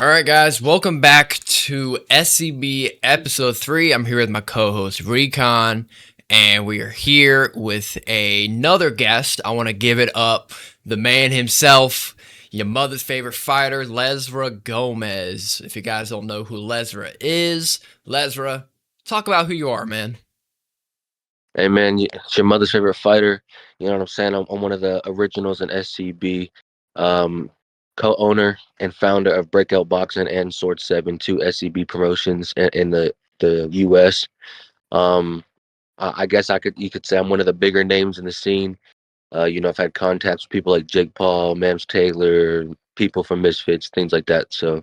All right, guys, welcome back to SCB episode 3. I'm here with my co-host Recon, and we are here with another guest. I want to give it up, the man himself, your mother's favorite fighter, Lezra Gomez. If you guys don't know who Lezra is, Lezra, talk about who you are, man. Hey man, it's your mother's favorite fighter. You know what I'm saying? I'm one of the originals in SCB, um, co-owner and founder of Breakout Boxing and Sword 7, two SCB promotions in the US. Um, I guess you could say I'm one of the bigger names in the scene. I've had contacts with people like Jake Paul, Mams Taylor, people from Misfits, things like that. So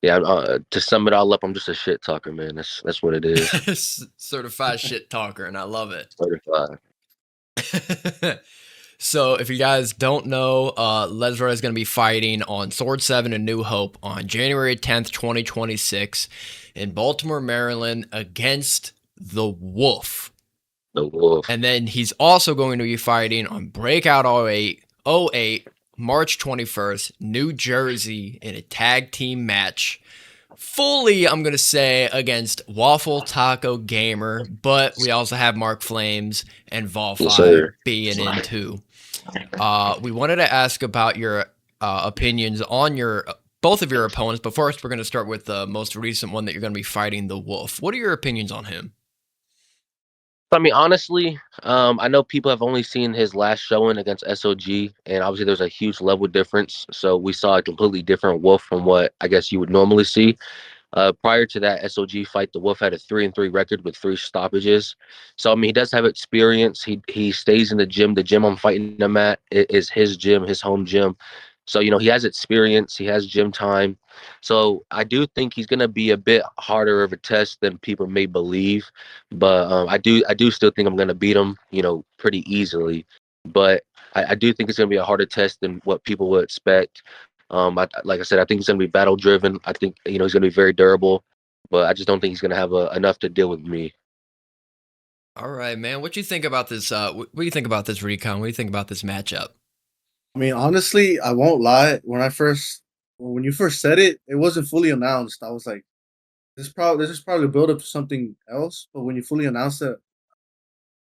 yeah, to sum it all up, I'm just a shit talker, man. That's what it is. Certified shit talker, and I love it. Certified. So, if you guys don't know, Lezra is going to be fighting on Sword 7 and New Hope on January 10th, 2026 in Baltimore, Maryland against the Wolf. The Wolf. And then he's also going to be fighting on Breakout 08, March 21st, New Jersey in a tag team match. Fully, I'm going to say, against Waffle Taco Gamer, but we also have Mark Flames and Volfi being in too. We wanted to ask about your opinions on both of your opponents, but first we're going to start with the most recent one that you're going to be fighting, the Wolf. What are your opinions on him? I mean, honestly, I know people have only seen his last showing against SOG, and obviously there's a huge level difference. So we saw a completely different Wolf from what I guess you would normally see. Prior to that SOG fight, the Wolf had a 3-3 record with 3 stoppages. So I mean, he does have experience. He stays in the gym. The gym I'm fighting him at is his gym, his home gym. So he has experience. He has gym time. So I do think he's gonna be a bit harder of a test than people may believe. But I do still think I'm gonna beat him. Pretty easily. But I do think it's gonna be a harder test than what people would expect. Like I said, I think he's going to be battle driven. I think he's going to be very durable, but I just don't think he's going to have enough to deal with me. All right, man. What do you think about this? What do you think about this recon? What do you think about this matchup? I mean, honestly, I won't lie. When you first said it, it wasn't fully announced. I was like, this is probably a build up to something else. But when you fully announced it,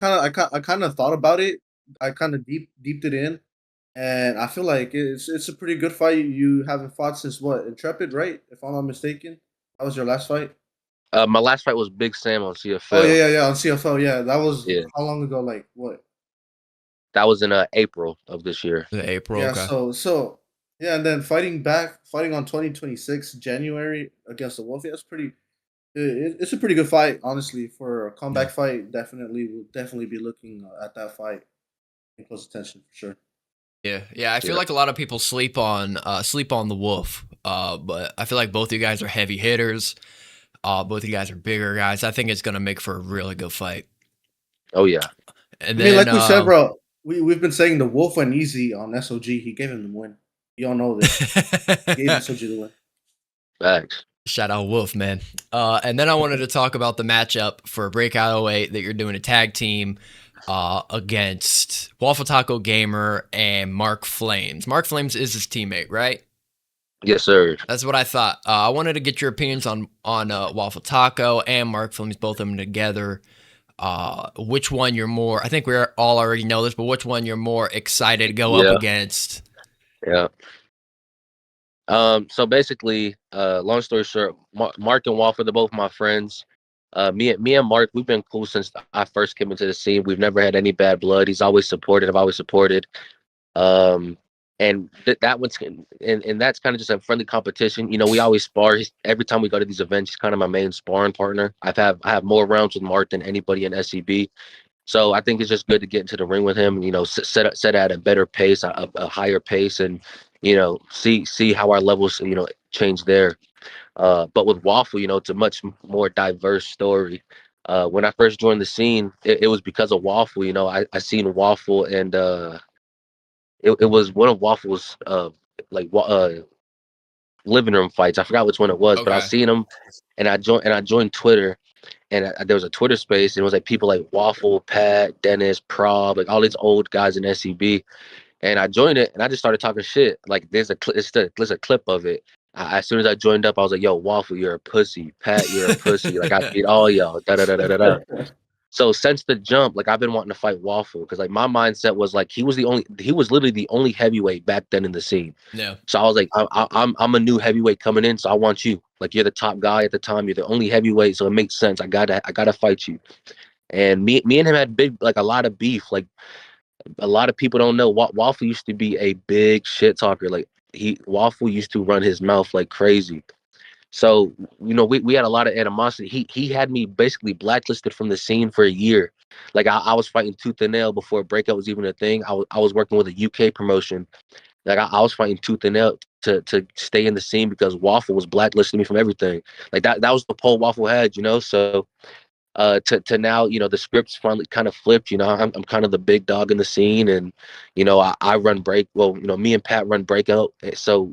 I kind of thought about it. I kind of deeped it in, and I feel like it's a pretty good fight. You haven't fought since what, Intrepid, right? If I'm not mistaken, that was your last fight. My last fight was Big Sam on Oh CFL. yeah, on CFL. Yeah, that was Yeah, how long ago? Like what? that was in April of this year. April, Yeah, okay. so yeah, and then fighting on 2026 January against the Wolf. Yeah, it's a pretty good fight, honestly, for a comeback fight. We'll definitely be looking at that fight in close attention for sure. Yeah. I feel Yeah, like a lot of people sleep on the Wolf, but I feel like both of you guys are heavy hitters. Both of you guys are bigger guys. I think it's gonna make for a really good fight. oh yeah, And I mean, then, like we said, bro, we've been saying the Wolf went easy on SOG. He gave him the win. You all know this. He gave SOG the win. facts. shout out Wolf, man. And then I wanted to talk about the matchup for Breakout 08 that you're doing a tag team against Waffle Taco Gamer and Mark Flames. Mark Flames is his teammate, right? Yes, sir. That's what I thought. I wanted to get your opinions on Waffle Taco and Mark Flames, both of them together. Which one you're more? I think we all already know this, but which one you're more excited to go up Yeah, against? yeah. So basically, long story short, Mark and Waffle, they're both my friends. Me and Mark, we've been cool since I first came into the scene. We've never had any bad blood. He's always supported. I've always supported. Um, and that one's and that's kind of just a friendly competition. We always spar. Every time we go to these events, he's kind of my main sparring partner. I have more rounds with Mark than anybody in SCB. So I think it's just good to get into the ring with him. Set at a better pace, a higher pace, and see how our levels change there. But with Waffle, it's a much more diverse story. When I first joined the scene, it was because of Waffle. I seen Waffle, and it was one of Waffle's like living room fights. I forgot which one it was, but I Okay. seen him, and I joined Twitter, and there was a Twitter space, and it was like people like Waffle, Pat, Dennis, Prob, like all these old guys in SCB. And I joined it, and I just started talking shit. Like there's a clip of it, As soon as I joined up, I was like, "Yo, Waffle, you're a pussy. Pat, you're a pussy. Like I beat all y'all." Da da da da da da. So since the jump, like I've been wanting to fight Waffle because like my mindset was like he was literally the only heavyweight back then in the scene. No. So I was like, I'm a new heavyweight coming in, so I want you. Like you're the top guy at the time. You're the only heavyweight, so it makes sense. I gotta fight you. And me and him had like a lot of beef. Like a lot of people don't know. Waffle used to be a big shit talker. Like Waffle used to run his mouth like crazy. So we had a lot of animosity. He had me basically blacklisted from the scene for a year. Like I was fighting tooth and nail before breakout was even a thing. I was working with a UK promotion. Like I was fighting tooth and nail to stay in the scene because Waffle was blacklisting me from everything. Like that was the pole Waffle had. So to now, the script's finally kind of flipped. I'm kind of the big dog in the scene, and I run break. Well, me and Pat run breakout, so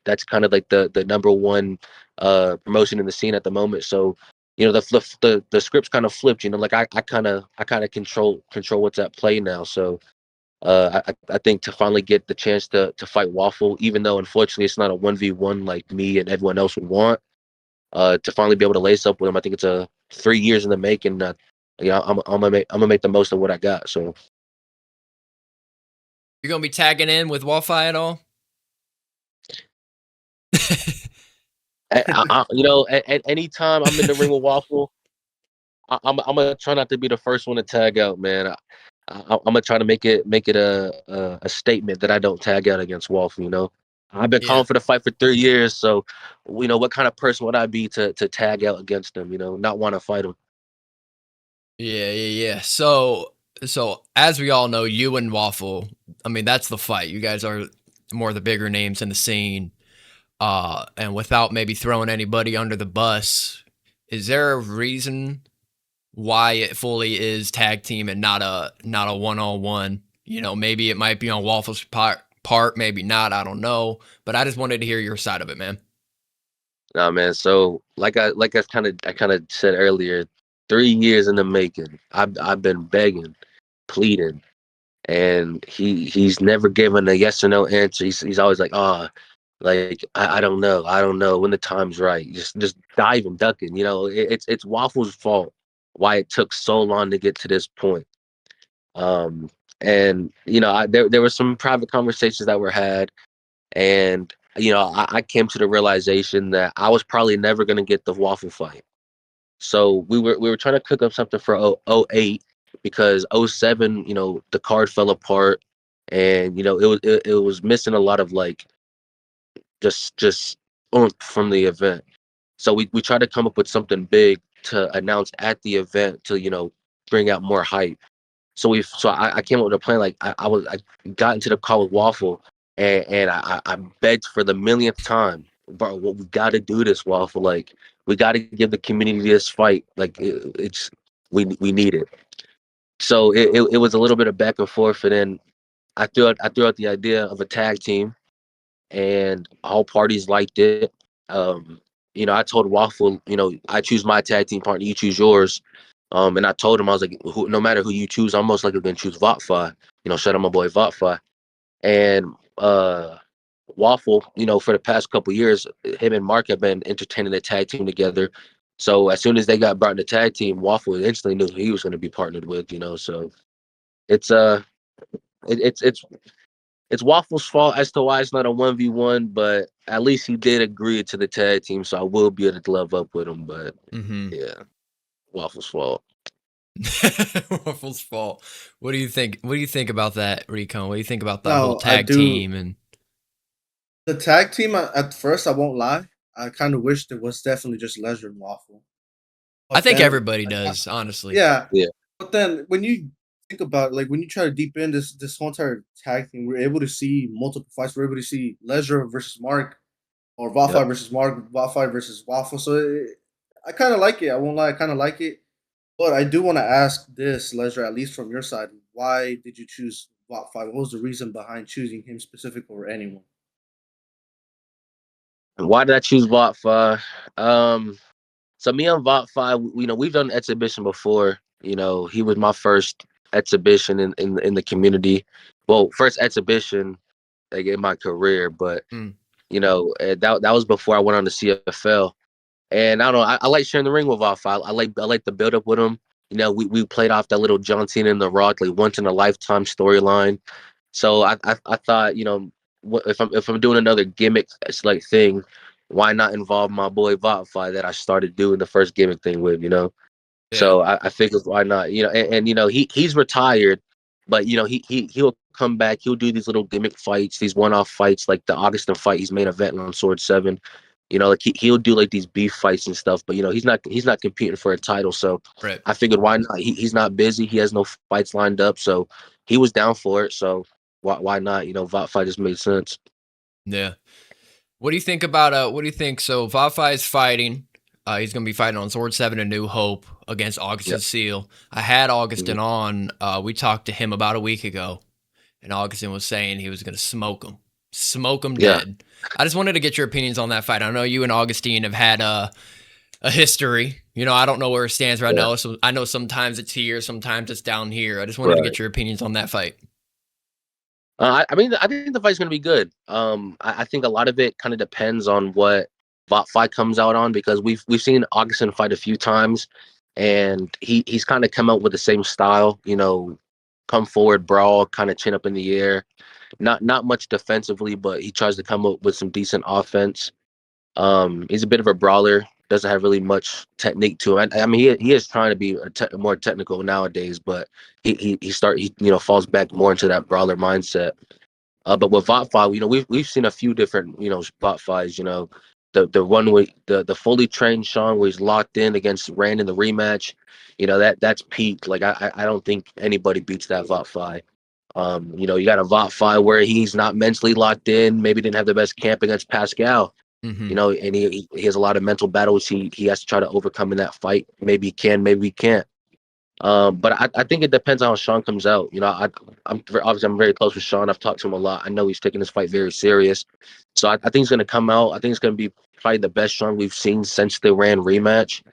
that's kind of like the number one promotion in the scene at the moment. So the script's kind of flipped. Like I kind of control what's at play now. So I think to finally get the chance to fight Waffle, even though unfortunately it's not a 1v1 like me and everyone else would want, to finally be able to lace up with him. I think it's 3 years in the making. I'm gonna make the most of what I got. So You're gonna be tagging in with Wi-Fi at all? at any time I'm in the ring with Waffle, I'm gonna try not to be the first one to tag out, man. I'm gonna try to make it a statement that I don't tag out against Waffle. I've been Yeah. calling for the fight for 3 years, so what kind of person would I be to tag out against him? Not want to fight him. Yeah. So as we all know, you and Waffle, I mean, that's the fight. You guys are more of the bigger names in the scene. And without maybe throwing anybody under the bus, is there a reason why it fully is tag team and not a one-on-one? Maybe it might be on Waffle's part, maybe not. I don't know. But I just wanted to hear your side of it, man. Nah, man. So I kind of said earlier, 3 years in the making. I've been begging, pleading, and he's never given a yes or no answer. He's always like, like I don't know when the time's right. Just diving, ducking. It's Waffle's fault why it took so long to get to this point. Um, and there were some private conversations that were had, and I came to the realization that I was probably never going to get the Waffle fight. So we were trying to cook up something for '08 because '07, the card fell apart, and it was missing a lot of like just oomph from the event. So we tried to come up with something big to announce at the event to bring out more hype. So I came up with a plan. Like I got into the call with Waffle, and I begged for the millionth time, bro. Well, we got to do this, Waffle. Like we got to give the community this fight. Like we need it. So it was a little bit of back and forth, and then I threw out the idea of a tag team, and all parties liked it. I told Waffle, I choose my tag team partner, you choose yours. And I told him, I was like, no matter who you choose, I'm most likely going to choose Vatfa. Shout out my boy Vatfa. And Waffle, for the past couple years, him and Mark have been entertaining the tag team together. So as soon as they got brought in the tag team, Waffle instantly knew who he was going to be partnered with. So it's it's it's Waffle's fault as to why it's not a 1v1, but at least he did agree to the tag team, so I will be able to glove up with him. But Mm-hmm. yeah, Waffle's fault. Waffle's fault. What do you think? What do you think about that, Recon? What do you think about that whole No, I tag do. team? And The tag team at first, I won't lie. I kind of wished it was definitely just Lezra and Waffle. I But think then, everybody does, honestly. yeah. Yeah, But then when you think about like when you try to deep in this whole entire tag thing, we're able to see multiple fights. We're able to see Lezra versus Mark or yep. Wi-Fi versus Mark, Wi-Fi versus Waffle. So I kind of like it. I won't lie. I kind of like it. But I do want to ask this, Lezra, at least from your side, why did you choose Wi-Fi? What was the reason behind choosing him specific over anyone? And why did I choose Vatfa? So me and Vatfa, we've done exhibition before. He was my first exhibition in the community. Well, first exhibition like in my career, but Mm. That was before I went on the CFL. And I don't know. I like sharing the ring with Alpha. I like the build up with him. We played off that little John Cena and The Rock, like once in a lifetime storyline. So I thought, if I'm doing another gimmick like thing, why not involve my boy Vatfy that I started doing the first gimmick thing with. Yeah. So I figured why not, and he's retired, but he'll come back. He'll do these little gimmick fights, these one-off fights, like the Augustin fight. He's main event on Sword 7. Like he'll do like these beef fights and stuff, but he's not competing for a title. So Right. I figured why not? He's not busy. He has no fights lined up, so he was down for it. So why not? Vought fight just made sense. Yeah. What do you think about what do you think? So Vafi is fighting. He's gonna be fighting on Sword 7 A New Hope against Augustin Yep. Seal. I had Mhm. Augustin on. We talked to him about a week ago, and Augustin was saying he was gonna smoke him Yeah. dead. I just wanted to get your opinions on that fight. I know you and Augustine have had a history. I don't know where it stands right Yeah. now. So I know sometimes it's here, sometimes it's down here. I just wanted to Right. get your opinions on that fight. I mean, I think the fight's gonna be good. I think a lot of it kind of depends on what fight comes out on, because we've seen Augustin fight a few times, and he's kind of come out with the same style. Come forward, brawl, kind of chin up in the air. Not much defensively, but he tries to come up with some decent offense. He's a bit of a brawler. Doesn't have really much technique to him. I mean, he is trying to be more technical nowadays, but he falls back more into that brawler mindset. But with Vatfy, we've seen a few different, Vatfys. The one with the fully trained Sean, where he's locked in against Rand in the rematch. That's peak. Like I don't think anybody beats that Vatfy. You got a Vatfy where he's not mentally locked in. Maybe didn't have the best camp against Pascal. Mm-hmm. And he has a lot of mental battles he has to try to overcome in that fight. Maybe he can, maybe he can't. But I think it depends on how Sean comes out. Obviously I'm very close with Sean. I've talked to him a lot. I know he's taking this fight very serious. So I think he's gonna come out. I think it's gonna be probably the best Sean we've seen since the Rand rematch.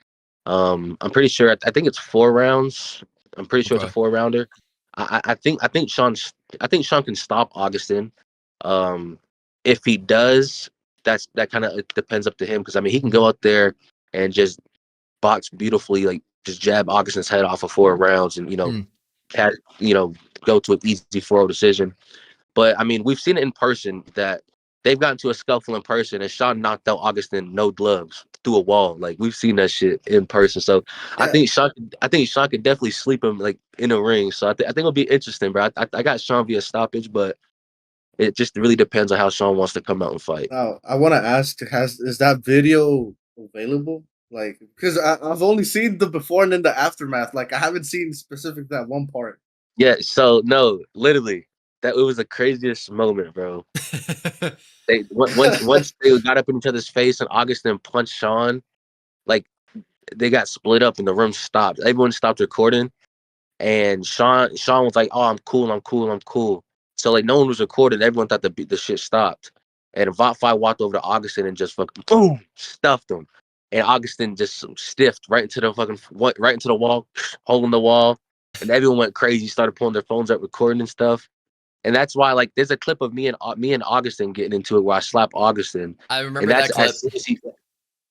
I'm pretty sure. I think it's 4 rounds. I'm pretty sure it's a Okay. 4 rounder. I think Sean can stop Augustin. Um, if he does, that kind of depends up to him, because I mean he can go out there and just box beautifully, like just jab Augustin's head off of 4 rounds, and Hmm. had go to an easy 4-0 decision. But I mean, we've seen it in person that they've gotten to a scuffle in person, and Sean knocked out Augustin no gloves through a wall. Like we've seen that shit in person. So I Yeah, think Sean could definitely sleep him like in a ring. So I think it'll be interesting, bro. I got Sean via stoppage, but it just really depends on how Sean wants to come out and fight. now I want to ask, is that video available? Like, because I've only seen the before and then the aftermath. Like, I haven't seen specific that one part. Yeah. So no, literally, that it was the craziest moment, bro. They once they got up in each other's face and Augustin punched Sean, like they got split up and the room stopped. Everyone stopped recording, and Sean was like, "Oh, I'm cool, I'm cool, I'm cool." So like no one was recording. Everyone thought the shit stopped, and Vatfy walked over to Augustin and just fucking boom stuffed him, and Augustin just stiffed right into the right into the wall, hole in the wall, and everyone went crazy. Started pulling their phones out, recording and stuff. And that's why, like, there's a clip of me and Augustin getting into it where I slap Augustin, I and remember that's that clip. as soon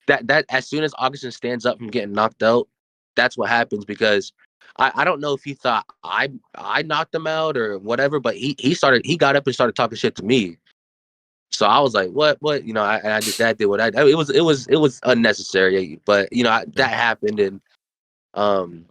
as as soon as Augustin stands up from getting knocked out, that's what happens, because I don't know if he thought I knocked him out or whatever, but he got up and started talking shit to me. So I was like, what, I just that did what it was unnecessary, but Yeah. that happened. And um,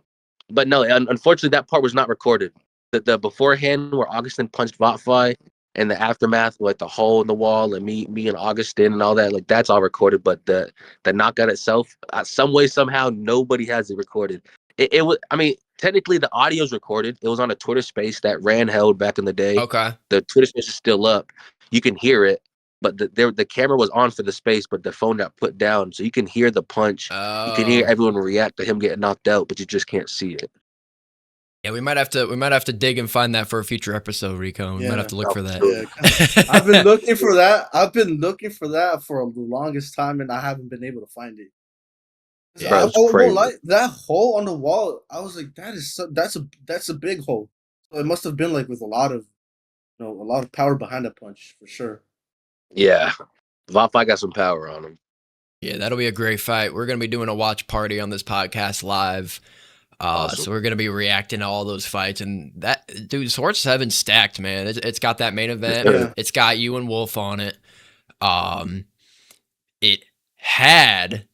but no, unfortunately, that part was not recorded. The beforehand where Augustin punched Vatfy, and the aftermath, like the hole in the wall, and me and Augustin and all that, like that's all recorded. But the knockout itself, some way somehow, nobody has it recorded. It was, I mean, technically the audio's recorded. It was on a Twitter space that Rand held back in the day. Okay. The Twitter space is still up. You can hear it, but the camera was on for the space, but the phone got put down, so you can hear the punch. You can hear Oh. everyone react to him getting knocked out, but you just can't see it. Yeah, we might have to dig and find that for a future episode, Rico. We might have Yeah, to look Oh, for for that. sure. yeah. Because I've been looking for that. I've been looking for that for the longest time, and I haven't been able to find it. 'Cause Yeah. Bro, I it's won't crazy. lie, that hole on the wall, I was like, that's a big hole. So it must have been like with a lot of power behind that punch for sure. Yeah. That fight got some power on him. Yeah, that'll be a great fight. We're gonna be doing a watch party on this podcast live. Awesome. So we're gonna be reacting to all those fights, and that dude, Sword 7 stacked, man. It's got that main event. Yeah. It's got you and Wolf on it. It had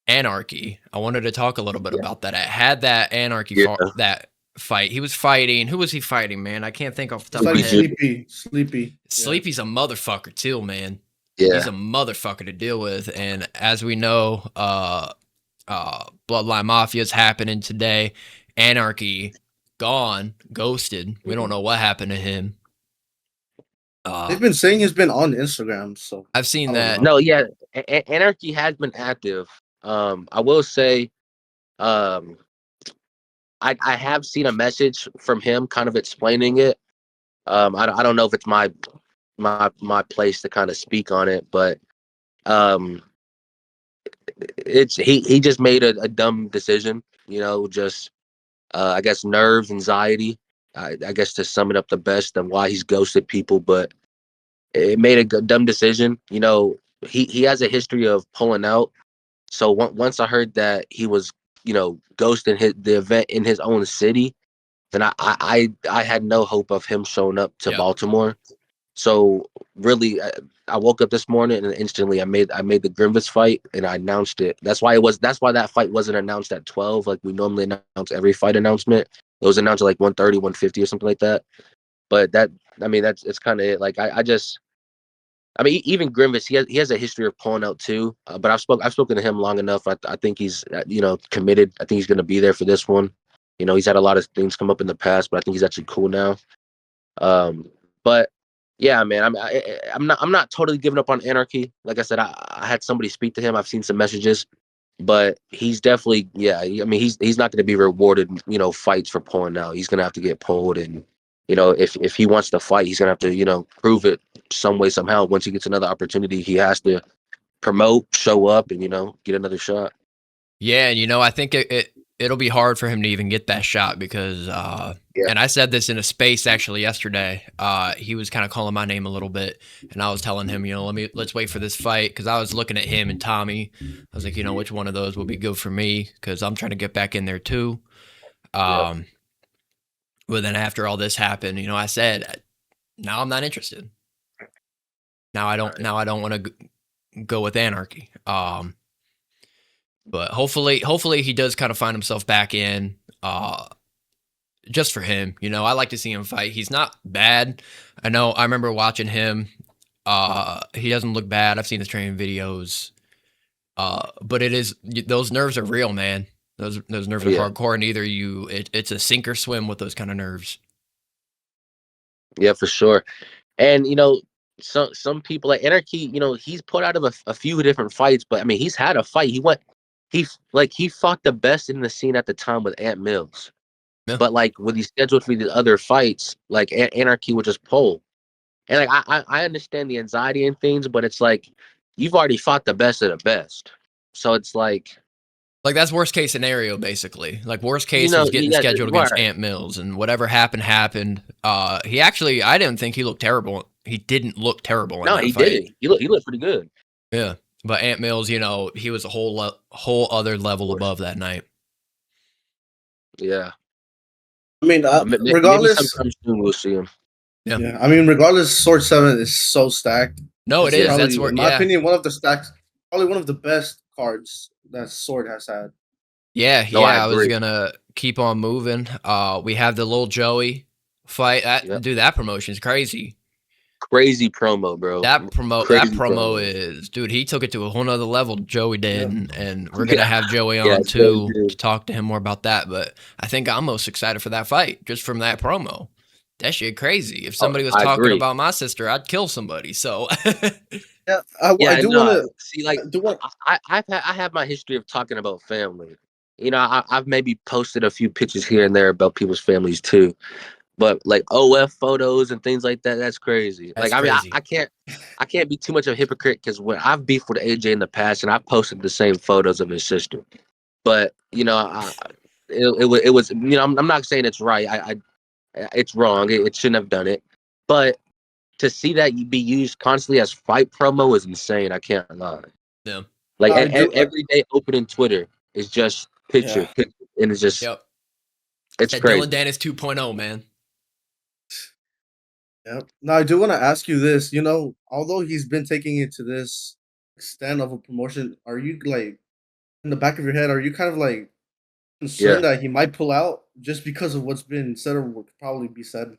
Anarchy. I wanted to talk a little bit about that. It had that Anarchy that fight. He was fighting. Who was he fighting, man? I can't think off the top of my head. Sleepy. Sleepy's a motherfucker too, man. Yeah. He's a motherfucker to deal with, and as we know, Bloodline Mafia's happening today. Anarchy gone, ghosted. We don't know what happened to him. They've been saying he's been on Instagram, so I've seen that. No, yeah, Anarchy has been active. I will say, I have seen a message from him, kind of explaining it. I don't know if it's my place to kind of speak on it, but it's he just made a dumb decision, just I guess nerves, anxiety. I guess to sum it up the best of why he's ghosted people, but it made a dumb decision. He has a history of pulling out. So once I heard that he was, ghosting the event in his own city, then I had no hope of him showing up to Baltimore. So really, I woke up this morning and instantly I made the Grimvis fight and I announced it. That's why that fight wasn't announced at 12 like we normally announce every fight announcement. It was announced at like 1:30, 1:50 or something like that. But it's kind of it. Like even Grimvis, he has a history of pulling out too. But I've spoken to him long enough. I think he's committed. I think he's going to be there for this one. He's had a lot of things come up in the past, but I think he's actually cool now. But yeah, man, I'm not totally giving up on Anarchy. Like I said, I had somebody speak to him. I've seen some messages, but he's definitely he's not going to be rewarded. Fights for pulling out. He's going to have to get pulled, and if he wants to fight, he's going to have to prove it some way somehow. Once he gets another opportunity, he has to promote, show up, and get another shot. Yeah, and I think it'll be hard for him to even get that shot because and I said this in a space actually yesterday. He was kind of calling my name a little bit, and I was telling him, let's wait for this fight because I was looking at him and Tommy. I was like, which one of those will be good for me because I'm trying to get back in there too. But then after all this happened, I said, now I'm not interested. Now I don't want to go with Anarchy. But hopefully he does kind of find himself back in. Just for him, I like to see him fight. He's not bad. I remember watching him. He doesn't look bad. I've seen his training videos. But those nerves are real, man. Those nerves are hardcore, and either it's a sink or swim with those kind of nerves. Yeah, for sure. And some people like Anarchy, he's put out of a few different fights, but he's had a fight. He fought the best in the scene at the time with Ant Mills. Yeah. But like when he's scheduled for the other fights, like Anarchy would just pull. And like I understand the anxiety and things, but it's like you've already fought the best of the best. So it's like that's worst case scenario, basically. Like worst case is getting scheduled against Ant Mills, and whatever happened. He actually, I didn't think he looked terrible. He didn't look terrible. No, he didn't. He looked pretty good. Yeah, but Ant Mills, he was a whole other level above that night. Yeah. Regardless, maybe sometime soon we'll see him. Yeah. Regardless, Sword 7 is so stacked. No, it is. Probably, that's where, in my opinion, one of the best cards that Sword has had. Yeah, I was gonna keep on moving. We have the Lil Joey fight. Dude, that promotion is crazy. Crazy promo, bro. That promo is, dude. He took it to a whole nother level. Joey did, and we're gonna have Joey on too to talk to him more about that. But I think I'm most excited for that fight just from that promo. That shit crazy. If somebody was talking about my sister, I'd kill somebody. So I do want to see. Like, I have my history of talking about family. I've maybe posted a few pictures here and there about people's families too. But like OF photos and things like that, that's crazy. Crazy. I can't be too much of a hypocrite because when I've beefed with AJ in the past and I posted the same photos of his sister, but it was I'm not saying it's right. It's wrong. It shouldn't have done it, but to see that be used constantly as fight promo is insane. I can't lie. Yeah. Like I do. every day opening Twitter is just Yeah. picture, and it's just Yep. it's That Dylan crazy. Dennis 2.0, man. Yep. Now I do want to ask you this. You know, although he's been taking it to this extent of a promotion, are you like in the back of your head? Are you kind of like Yeah, concerned that he might pull out just because of what's been said or what could probably be said?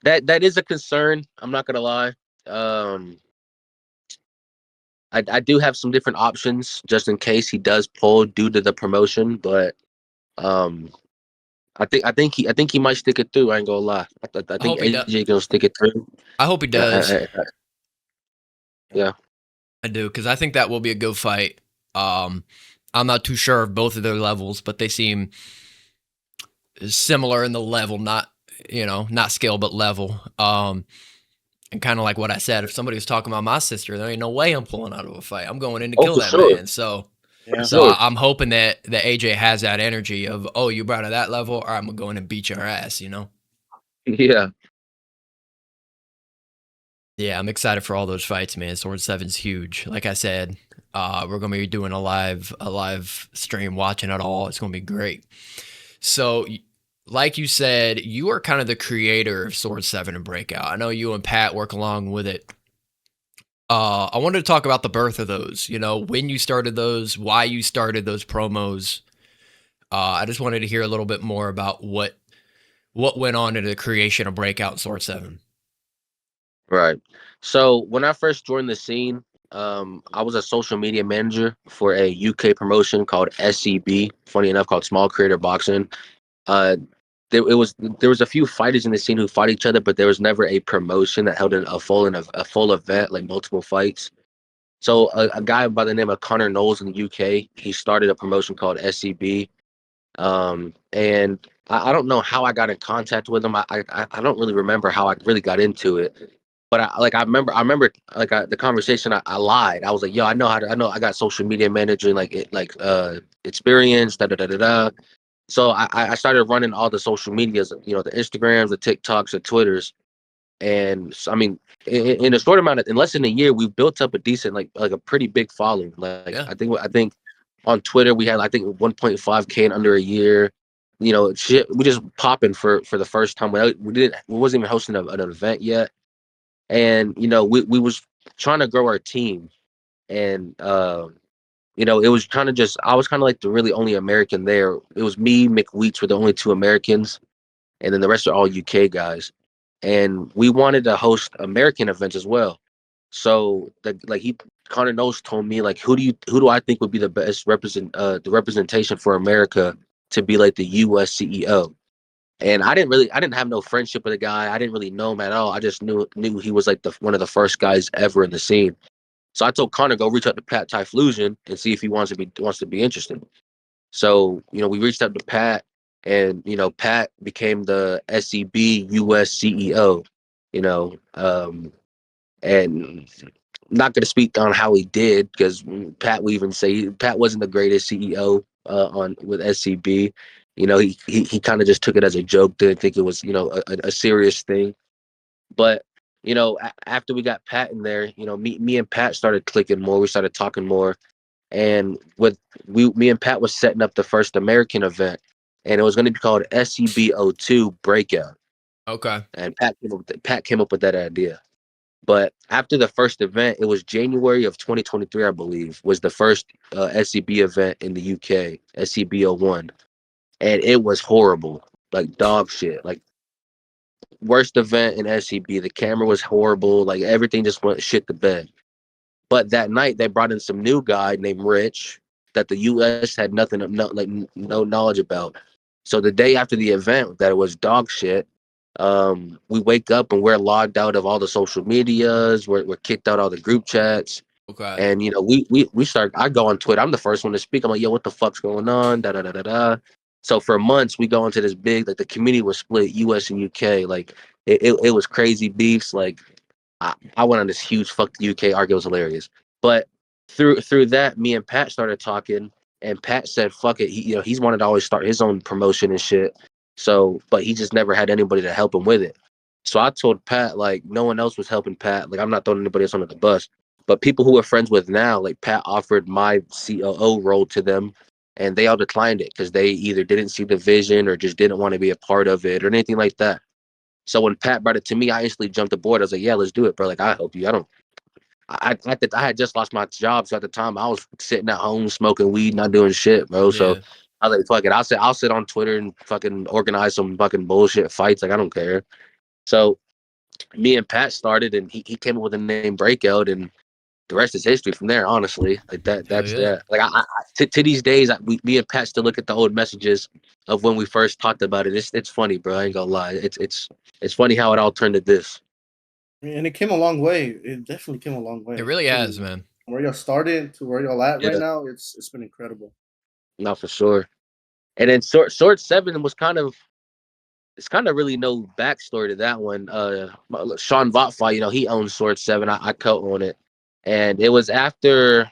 that is a concern. I'm not gonna lie. Um, I do have some different options just in case he does pull due to the promotion, but um, I think he might stick it through. I ain't gonna lie. I I think hope he does. AJ gonna stick it through. I hope he And does. yeah, I do, because I think that will be a good fight. I'm not too sure of both of their levels, but they seem similar in the level, not skill, but level. And kind of like what I said, if somebody was talking about my sister, there ain't no way I'm pulling out of a fight. I'm going in to oh kill for that sure, man. So, for Yeah. so sure. I'm hoping that AJ has that energy of, oh, you brought to that level, or I'm gonna go in and beat your ass. Yeah, Yeah, I'm excited for all those fights, man. Sword Seven's huge. Like I said, we're gonna be doing a live stream, watching it all. It's gonna be great. So, like you said, you are kind of the creator of Sword Seven and Breakout. I know you and Pat work along with it. I wanted to talk about the birth of those. When you started those, why you started those promos. I just wanted to hear a little bit more about what went on into the creation of Breakout and Sword Seven. right. So when I first joined the scene, I was a social media manager for a UK promotion called SCB. Funny enough, called Small Creator Boxing. Uh, there was a few fighters in the scene who fought each other, but there was never a promotion that held a full event, like multiple fights. So a guy by the name of Connor Knowles in the UK, he started a promotion called SCB. And I don't know how I got in contact with him. I don't really remember how I really got into it. But I remember the conversation. I lied. I was like, "Yo, I know I got social media managing experience." Da da da da da. So I started running all the social medias, the Instagrams, the TikToks, the Twitters, and so, I mean, in a short amount in less than a year, we've built up a decent, like a pretty big following. Like Yeah. I think on Twitter we had, I think, 1.5K in under a year. Shit, we just popping for the first time. We wasn't even hosting an event yet, and we was trying to grow our team, and it was kind of just I was kind of like the really only American there. It was me, McWheats were the only two Americans, and then the rest are all UK guys. And we wanted to host American events as well. So Connor Knowles told me, like, who do I think would be the best the representation for America to be like the US CEO? And I didn't have no friendship with the guy. I didn't really know him at all. I just knew he was like one of the first guys ever in the scene. So I told Connor, go reach out to Pat Typhlosion and see if he wants to be interested. So, we reached out to Pat, and Pat became the SCB US CEO, you know. And not going to speak on how he did, because Pat will even say Pat wasn't the greatest CEO on with SCB. He kind of just took it as a joke, didn't think it was a serious thing. But after we got Pat in there, me and Pat started clicking more. We started talking more, and me and Pat was setting up the first American event, and it was going to be called SCB02 Breakout. Okay. And Pat came up with that idea. But after the first event, it was January of 2023, I believe, was the first SCB event in the UK, SCB01, and it was horrible, like dog shit, like worst event in SCB. The camera was horrible, like everything just went shit to bed. But that night they brought in some new guy named Rich that the US had no knowledge about. So the day after the event, that it was dog shit. We wake up and we're logged out of all the social medias. We're kicked out all the group chats. Okay. And we start. I go on Twitter. I'm the first one to speak. I'm like, yo, what the fuck's going on? Da da da da da. So for months we go into this big, like, the community was split, US and UK. Like it was crazy beefs. Like I went on this huge fuck the UK argue. It was hilarious. But through that, me and Pat started talking, and Pat said, "Fuck it." He's wanted to always start his own promotion and shit. So, but he just never had anybody to help him with it. So I told Pat, like, no one else was helping Pat. Like, I'm not throwing anybody else under the bus. But people who we're friends with now, like Pat offered my COO role to them, and they all declined it because they either didn't see the vision or just didn't want to be a part of it or anything like that. So when Pat brought it to me, I instantly jumped aboard. I was like, yeah, let's do it, bro. Like, I help you. I had just lost my job. So at the time, I was sitting at home smoking weed, not doing shit, bro. So Yeah. I was like, fuck it. I'll sit on Twitter and fucking organize some fucking bullshit fights. Like, I don't care. So me and Pat started, and he came up with the name Breakout, and the rest is history from there. Honestly, like Hell that's yeah. that. Like to these days, me and Pat still look at the old messages of when we first talked about it. It's funny, bro. I ain't gonna lie. It's funny how it all turned to this. And it came a long way. It definitely came a long It way. really has, man. Where y'all started to where y'all at right Yeah, now, it's been incredible. not for sure. And then Sword Seven was kind of it's kind of really no backstory to that one. Sean Votfi, he owns Sword Seven. I co-own it, and it was after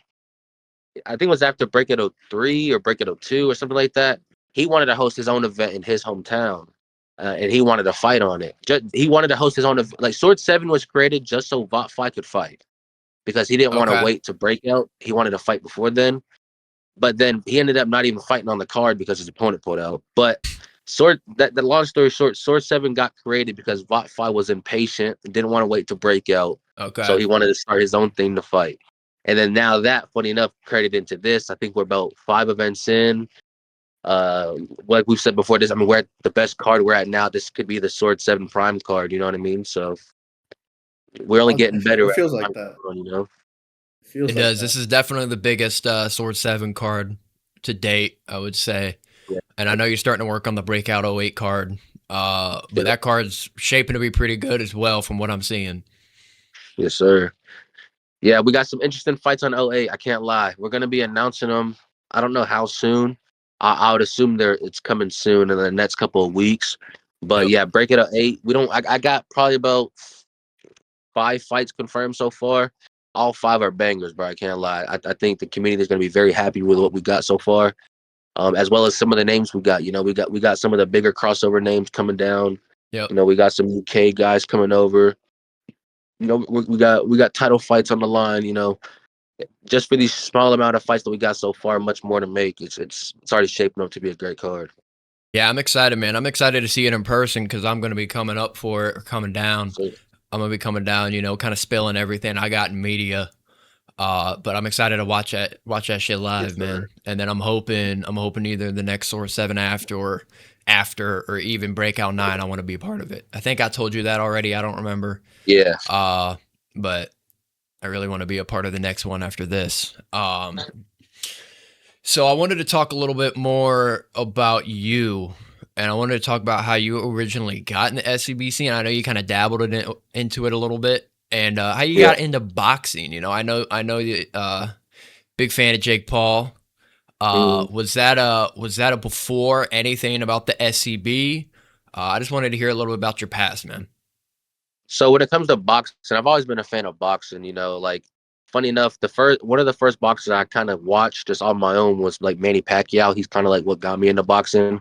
I think it was after Break It 03 or Break It 02 or something like that. He wanted to host his own event in his hometown, and he wanted to fight on it. He wanted to host his own like Sword Seven was created just so Votfi could fight because he didn't want to Okay. wait to break out. He wanted to fight before then. But then he ended up not even fighting on the card because his opponent pulled out. But the long story short, Sword Seven got created because Votfi was impatient and didn't want to wait to break out. So Okay. he wanted to start his own thing to fight. And then now that, funny enough, created into this. I think we're about 5 events in. Like we've said before, this, I mean, we're at the best card we're at now. This could be the Sword Seven Prime card. You know what I mean? So we're only getting better It at feels like Prime that. card. It feels It like does. that. This is definitely the biggest Sword 7 card to date, I would say. Yeah, And I know you're starting to work on the Breakout '08 card. But yeah, that card's shaping to be pretty good as well from what I'm seeing. yes, sir. Yeah, we got some interesting fights on '08. I can't lie. We're gonna be announcing them. I don't know how soon. I would assume it's coming soon in the next couple of weeks. But Yep. yeah, break it up 8. We don't. I got probably about 5 fights confirmed so far. All 5 are bangers, bro. I can't lie. I think the community is gonna be very happy with what we got so far. As well as some of the names we got. We got some of the bigger crossover names coming down. Yep. We got some UK guys coming over. We got title fights on the line. Just for these small amount of fights that we got so far, much more to make. It's already shaping up to be a great card. Yeah, I'm excited, man. I'm excited to see it in person because I'm going to be coming up for it or coming down. So I'm going to be coming down, kind of spilling everything I got in media. But I'm excited to watch that shit yes, live, sir. man. And then I'm hoping either the next Source 7 after or even Breakout 9 I want to be a part of it. I think I told you that already. I don't remember. Yeah. But I really want to be a part of the next one after this. So I wanted to talk a little bit more about you, and I wanted to talk about how you originally got in the SCB scene. I know you kind of dabbled into it a little bit, and how you Yeah. got into boxing. I know you big fan of Jake Paul. Mhm. Was that a before anything about the SCB? I just wanted to hear a little bit about your past, man. So when it comes to boxing, I've always been a fan of boxing. Like funny enough, the first one of the first boxers I kind of watched just on my own was like Manny Pacquiao. He's kind of like what got me into boxing.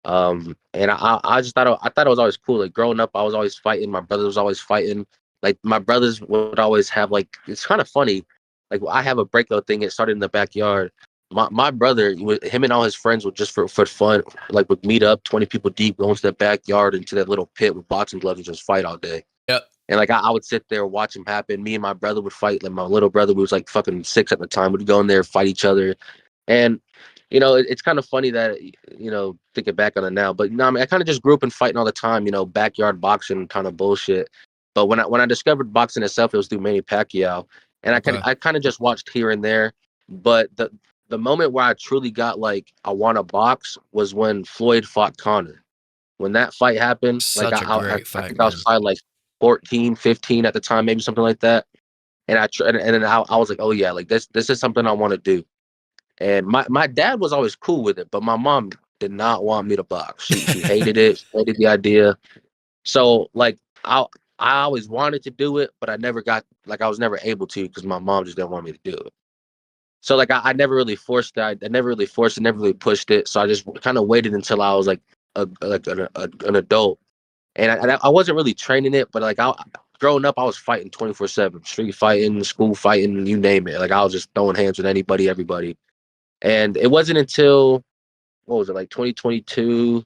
And I just thought it was always cool. Like growing up, I was always fighting. My brother was always fighting. Like my brothers would always have like it's kind of funny. Like I have a breakout thing. It started in the backyard. My brother, him and all his friends would just for fun, like would meet up 20 people deep, go into the backyard into that little pit with boxing gloves and just fight all day. Yep. And like I would sit there watch him happen. Me and my brother would fight. Like my little brother, who was like fucking 6 at the time, would go in there fight each other. And it's kind of funny that thinking back on it now. But no, I mean, I kind of just grew up in fighting all the time. Backyard boxing kind of bullshit. But when I discovered boxing itself, it was through Manny Pacquiao, and Okay. I kind of just watched here and there. But the moment where I truly got like I want to box was when Floyd fought Conor. When that fight happened, like Such a great I fight, think I was man. probably like 14, 15 at the time, maybe something like that. And and then I was like, oh yeah, like this is something I want to do. And my dad was always cool with it, but my mom did not want me to box. She hated it. She hated the idea. So like I always wanted to do it, but I was never able to because my mom just didn't want me to do it. So like I never really forced that. I never really forced it, never really pushed it. So I just kind of waited until I was like an adult. and I wasn't really training it, but like growing up, I was fighting 24/7, street fighting, school fighting, you name it. Like I was just throwing hands with anybody, everybody. And it wasn't until what was it, like 2022.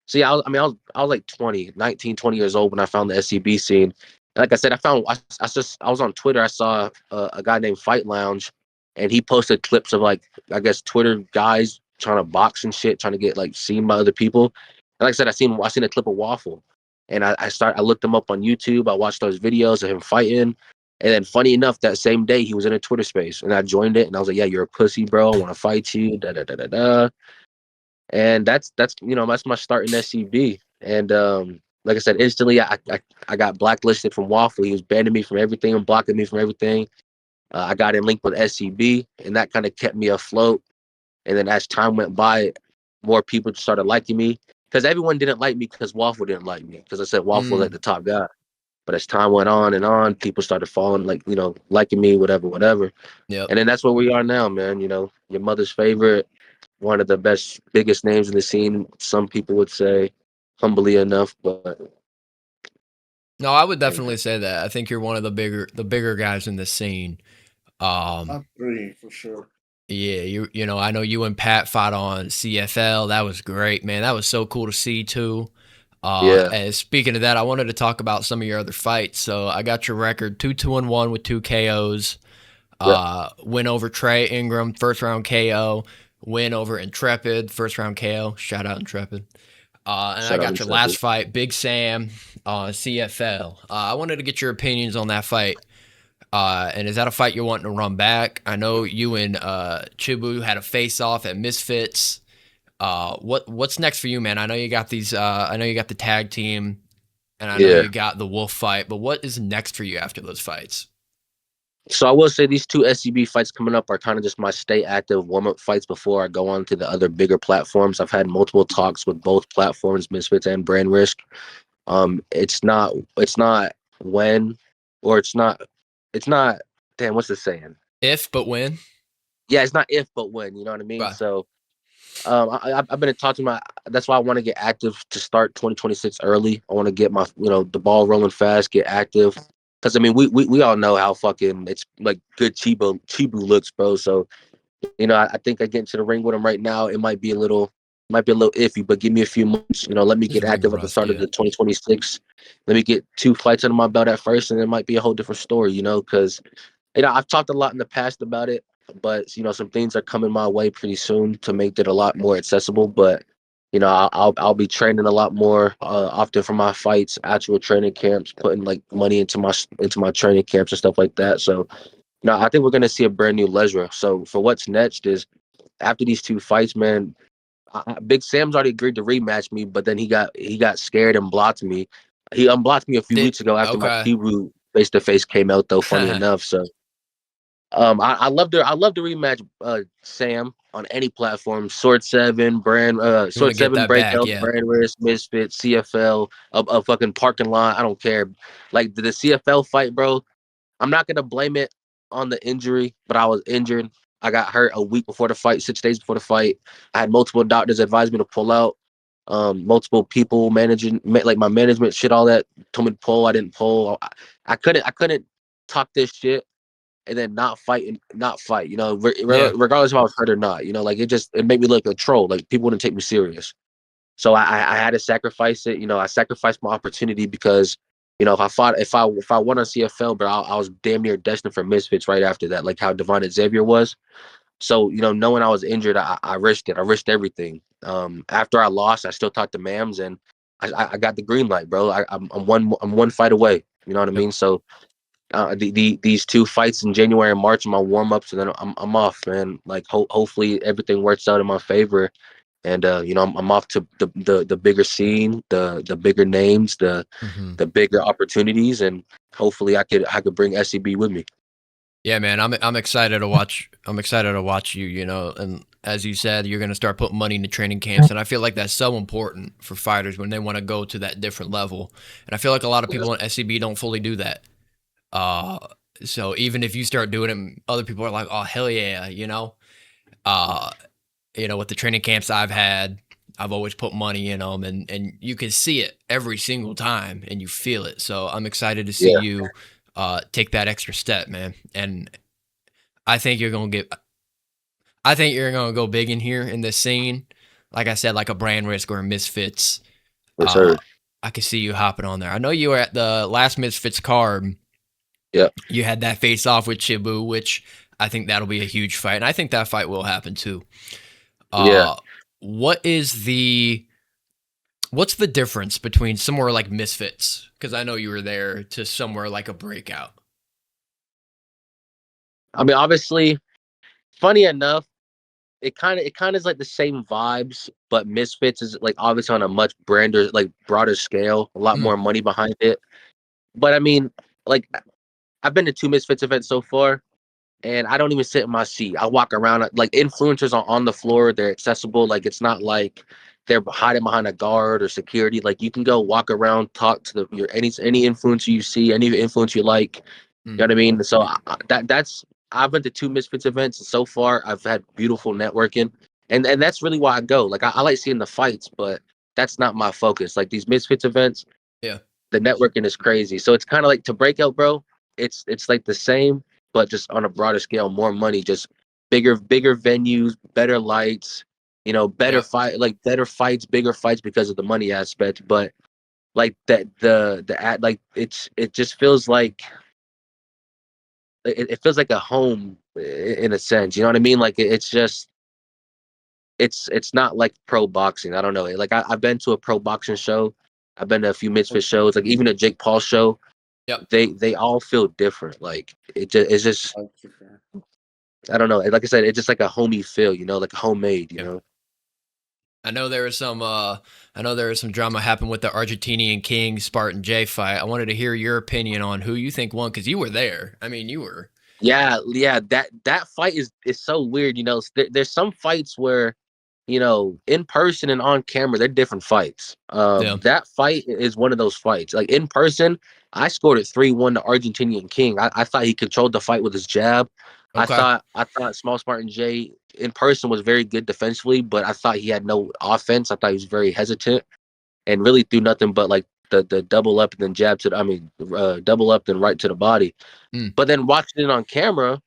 See, I was like 20, 19, 20 years old when I found the SCB scene. And like I said, I was on Twitter. I saw a guy named Fight Lounge, and he posted clips of like, I guess, Twitter guys trying to box and shit, trying to get like seen by other people. And like I said, I seen a clip of Waffle, and I looked him up on YouTube. I watched those videos of him fighting. And then, funny enough, that same day he was in a Twitter space, and I joined it, and I was like, "Yeah, you're a pussy, bro. I want to fight you." Da da da da da. And that's my start in SCB. And like I said, instantly I got blacklisted from Waffle. He was banning me from everything and blocking me from everything. I got in linked with SCB, and that kind of kept me afloat. And then as time went by, more people started liking me because everyone didn't like me because Waffle didn't like me because I said Waffle was like the top guy. But as time went on and on, people started falling, like, liking me, whatever, whatever. Yep. And then that's where we are now, man. Your mother's favorite, one of the biggest names in the scene. Some people would say, humbly enough, but No, I would definitely say that. I think you're one of the bigger guys in the scene. Top three for sure. Yeah, I know you and Pat fought on CFL. That was great, man. That was so cool to see too. yeah, And speaking of that, I wanted to talk about some of your other fights. So I got your record 2-1 with 2 KOs. yep. Win over Trey Ingram, first round KO. Win over Intrepid, first round KO. Shout out Intrepid. And I Shout out got your Intrepid. last fight, Big Sam on CFL. I wanted to get your opinions on that fight. And is that a fight you're wanting to run back? I know you and Chibu had a face off at Misfits. What's next for you, man? I know you got these. I know you got the tag team, and I know Yeah. you got the Wolf fight. But what is next for you after those fights? So I will say these two SCB fights coming up are kind of just my stay active warm up fights before I go on to the other bigger platforms. I've had multiple talks with both platforms, Misfits and Brand Risk. It's not when, or it's not. Damn, what's the saying? If but when. Yeah, it's not if but when. You know what I mean? Right. So I've been talking about. That's why I want to get active to start 2026 early. I want to get my the ball rolling fast, get active. Because I mean, we all know how fucking it's like good Chibu looks, bro. So I think I get into the ring with him right now. It might be a little iffy, but give me a few months. Let me Just get ring active at the rust, start of yeah. the 2026. Let me get 2 fights under my belt at first, and it might be a whole different story. Because I've talked a lot in the past about it, but some things are coming my way pretty soon to make it a lot more accessible. But I'll be training a lot more often for my fights, actual training camps, putting like money into my training camps and stuff like that. So I think we're gonna see a brand new Lezra. So for what's next is after these 2 fights, man. Big Sam's already agreed to rematch me, but then he got scared and blocked me. He unblocked me a few Did weeks ago after my okay. Chibu face to face came out, though. Funny enough, so I love to rematch Sam on any platform. You want to Sword get 7 that back, breakouts, yeah. brand risk, misfit, CFL, a fucking parking lot. I don't care. Like the CFL fight, bro. I'm not gonna blame it on the injury, but I was injured. I got hurt a week before the fight, 6 days before the fight. I had multiple doctors advise me to pull out. Multiple people like my management, shit, all that told me to pull. I didn't pull. I couldn't talk this shit and then not fight and not fight. Yeah. Regardless if I was hurt or not. Like it made me look like a troll. Like people wouldn't take me serious. So I had to sacrifice it. I sacrificed my opportunity because if I won on CFL, but I was damn near destined for Misfits right after that, like how Devon Xavier was. So knowing I was injured, I risked it. I risked everything. After I lost, I still talked to Mams, and I got the green light, bro. I'm one fight away. You know what I Yep. mean? So these 2 fights in January and March are my warm ups, and then I'm off, man. Like hopefully everything works out in my favor, and I'm off to the bigger scene, the bigger names, the hmm the bigger opportunities, and hopefully I could bring SCB with me. Yeah, man. I'm excited to watch. I'm excited to watch you. And as you said, you're gonna start putting money into training camps, and I feel like that's so important for fighters when they want to go to that different level. And I feel like a lot of people in SCB don't fully do that. Uh, so even if you start doing it, other people are like, "Oh hell yeah," Uh, with the training camps I've had, I've always put money in them, and you can see it every single time, and you feel it. So I'm excited to see Yeah, you take that extra step, man. And I think you're gonna get. I think you're gonna go big in here in this scene. Like I said, like a brand risk or a misfits. for Uh, sure. I could see you hopping on there. I know you were at the last misfits card. Yeah, You had that face off with Chibu, which I think that'll be a huge fight, and I think that fight will happen too. yeah. Uh, what is the what's the difference between somewhere like Misfits? Because I know you were there to somewhere like a Breakout. I mean, obviously, funny enough, it kind of is like the same vibes, but Misfits is like obviously on a much grander, like broader scale, a lot Mm, more money behind it. But I mean, like I've been to two Misfits events so far, and I don't even sit in my seat. I walk around like influencers are on the floor. They're accessible. Like it's not like they're hiding behind a guard or security. Like you can go walk around, talk to your any influencer you see, any influencer you like. You mm, know what I mean? So that's I've been to two Misfits events, and so far I've had beautiful networking, and that's really why I go. Like I like seeing the fights, but that's not my focus. Like these Misfits events, yeah, the networking is crazy. So it's kind of like to Breakout, bro. It's like the same, but just on a broader scale, more money, just bigger venues, better lights, better yep. fight, like better fights, bigger fights because of the money aspect. But like that, the ad, like it just feels like it feels like a home in a sense. You know what I mean? Like it's just it's not like pro boxing. I don't know. Like I've been to a pro boxing show. I've been to a few Misfit shows, like even a Jake Paul show. Yep. They all feel different. Like it's just I don't know. Like I said, it's just like a homey feel, like homemade, Yeah. I know there was some drama happen with the Argentinian King Spartan J fight. I wanted to hear your opinion on who you think won because you were there. I mean, you were. Yeah. That fight is so weird. There's some fights where in person and on camera, they're different fights. Yeah. That fight is one of those fights. Like in person, I scored it 3-1 to Argentinian King. I thought he controlled the fight with his jab. I Okay. thought I thought Small Spartan J in person was very good defensively, but I thought he had no offense. I thought he was very hesitant and really threw nothing but like the double up and then jab to the, I mean double up then right to the body. Mm, But then watching it on camera,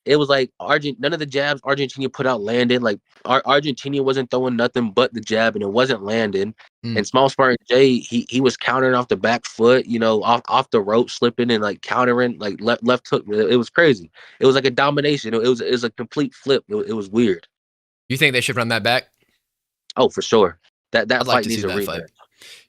it was like none of the jabs Argentina put out landed. Like Argentina wasn't throwing nothing but the jab, and it wasn't landing. mm. And Small Spartan J, he was countering off the back foot, off the rope, slipping and like countering, like left hook. It was crazy. It was like a domination. It was a complete flip. It was weird. You think they should run that back? Oh, for sure. That I'd like fight to see needs a that rematch. fight.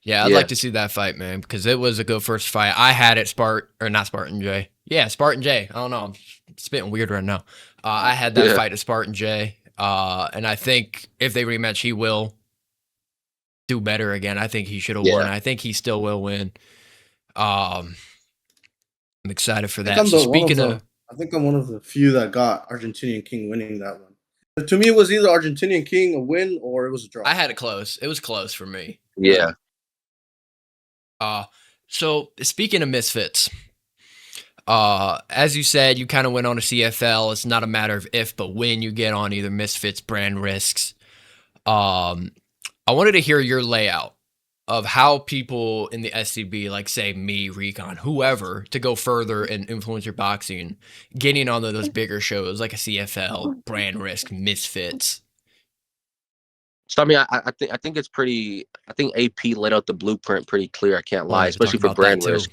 Yeah, I'd like Yeah, to see that fight, man, because it was a go first fight. I had it or not Spartan J. Yeah, Spartan J. I don't know. I'm spitting weird right now. I had that yeah, fight to Spartan J. And I think if they rematch, he will do better again. I think he should have won. yeah. I think he still will win. Um, I'm excited for think that. I'm So the one of speaking the of, I think I'm one of the few that got Argentinian King winning that one. But to me, it was either Argentinian King a win or it was a draw. I had it close. It was close for me. Yeah. Uh, so speaking of misfits, as you said, you kind of went on a CFL. It's not a matter of if, but when you get on either misfits, brand risks. Um, I wanted to hear your layout of how people in the SCB, like say me, Recon, whoever, to go further in influencer boxing, getting on those bigger shows like a CFL, brand risk, misfits. So I mean, I think it's pretty. I think AP laid out the blueprint pretty clear. I can't lie, Wanted to talk especially for about that brand too. risk.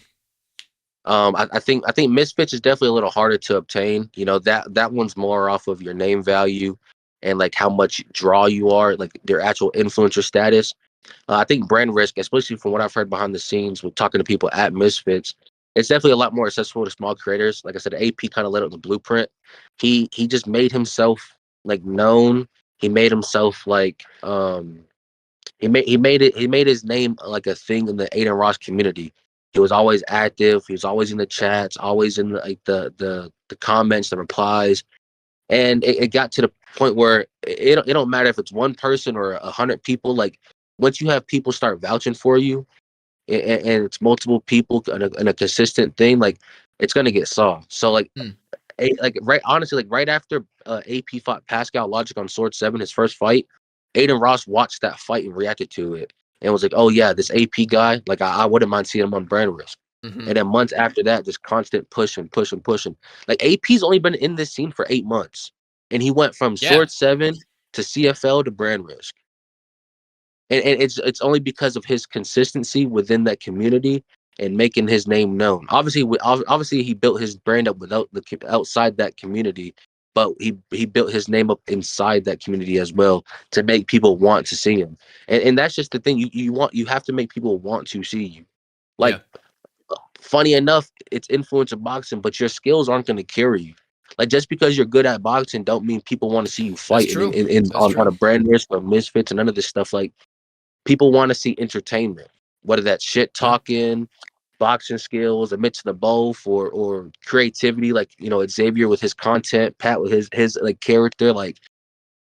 I think Misfits is definitely a little harder to obtain. That one's more off of your name value and like how much draw you are, like their actual influencer status. I think brand risk, especially from what I've heard behind the scenes with talking to people at Misfits, it's definitely a lot more accessible to small creators. Like I said, AP kind of laid out the blueprint. He just made himself like known. He made himself like he made his name like a thing in the Aiden Ross community. He was always active. He was always in the chats, always in the comments, the replies, and it got to the point where it don't matter if it's one person or 100 people. Like once you have people start vouching for you, and it's multiple people and a consistent thing, like it's gonna get saw. So like Hmm. like right honestly, like right after AP fought Pascal Logic on Sword 7, his first fight, Aiden Ross watched that fight and reacted to it and was like, "Oh yeah, this AP guy, like I wouldn't mind seeing him on brand risk." Hmm. And then months after that, just constant pushing. Like AP's only been in this scene for 8 months, and he went from Yeah, Sword 7 to CFL to brand risk. And it's only because of his consistency within that community and making his name known. Obviously he built his brand up without outside that community, but he built his name up inside that community as well to make people want to see him. And that's just the thing. You have to make people want to see you. yeah, Like, funny enough, it's influencer boxing, but your skills aren't going to carry you. Like, just because you're good at boxing don't mean people want to see you that's fight true. That's on true. a brand risk or misfits and none of this stuff. Like, people want to see entertainment, whether that's shit Yeah, talking, boxing skills, amidst the both, or creativity, like, Xavier with his content, Pat with his like character. Like,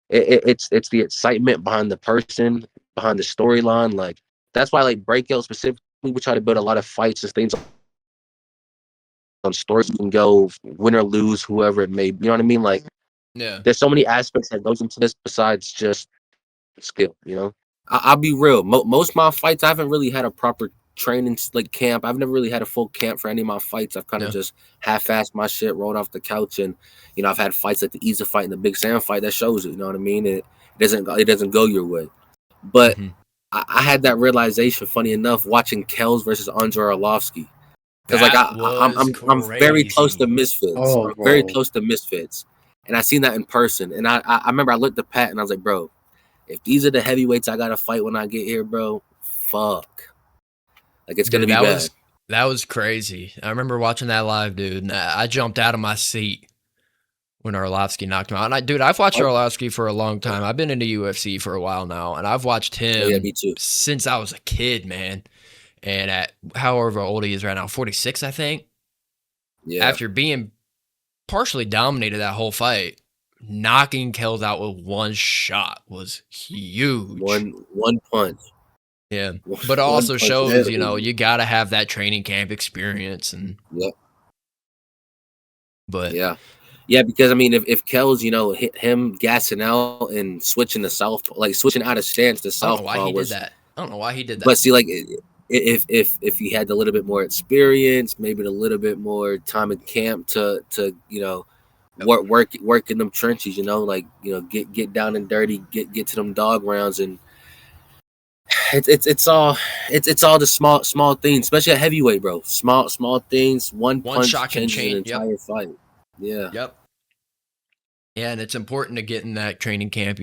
it's the excitement behind the person, behind the storyline. Like, that's why, like, Breakout specifically, we try to build a lot of fights and things on stories. You can go win or lose, whoever it may be. You know what I mean? Like, yeah. there's so many aspects that goes into this besides just skill. I'll be real. Most of my fights, I haven't really had a proper training like camp. I've never really had a full camp for any of my fights. I've kind of No. just half-assed my shit, rolled off the couch, and I've had fights like the Isa fight and the Big Sam fight that shows it. You know what I mean? It doesn't go your way. But Hmm. I had that realization, funny enough, watching Kells versus Andre Arlovsky. Because, like, That was I'm very close to crazy. Misfits. Oh, I'm very bro. close to Misfits, and I seen that in person. And I remember I looked at Pat and I was like, bro, if these are the heavyweights I gotta fight when I get here, bro, fuck, like, it's gonna Dude, be bad. that was crazy. I remember watching that live, dude. And I jumped out of my seat when Arlovsky knocked him out. And dude, I've watched Oh, Arlovsky for a long time. I've been in the UFC for a while now, and I've watched yeah, him me too. since I was a kid, man. And at however old he is right now, 46, I think. Yeah, After being partially dominated that whole fight, knocking Kells out with one shot was huge. one punch, Yeah. But it one also punch is shows, Yeah, crazy. you got to have that training camp experience. Yeah, But yeah, yeah. Because I mean, if Kells, hit him gassing out and switching to southpaw, like switching out of stance to I don't know why southpaw he did was. that. I don't know why he did But that. see, like, if he had a little bit more experience, maybe a little bit more time in camp to work in them trenches, like, get down and dirty, get to them dog rounds, and it's all the small things, especially at heavyweight, bro. Small things. One One punch shot can changes an change. Yep. entire fight. Yeah, Yep. Yeah, and it's important to get in that training camp,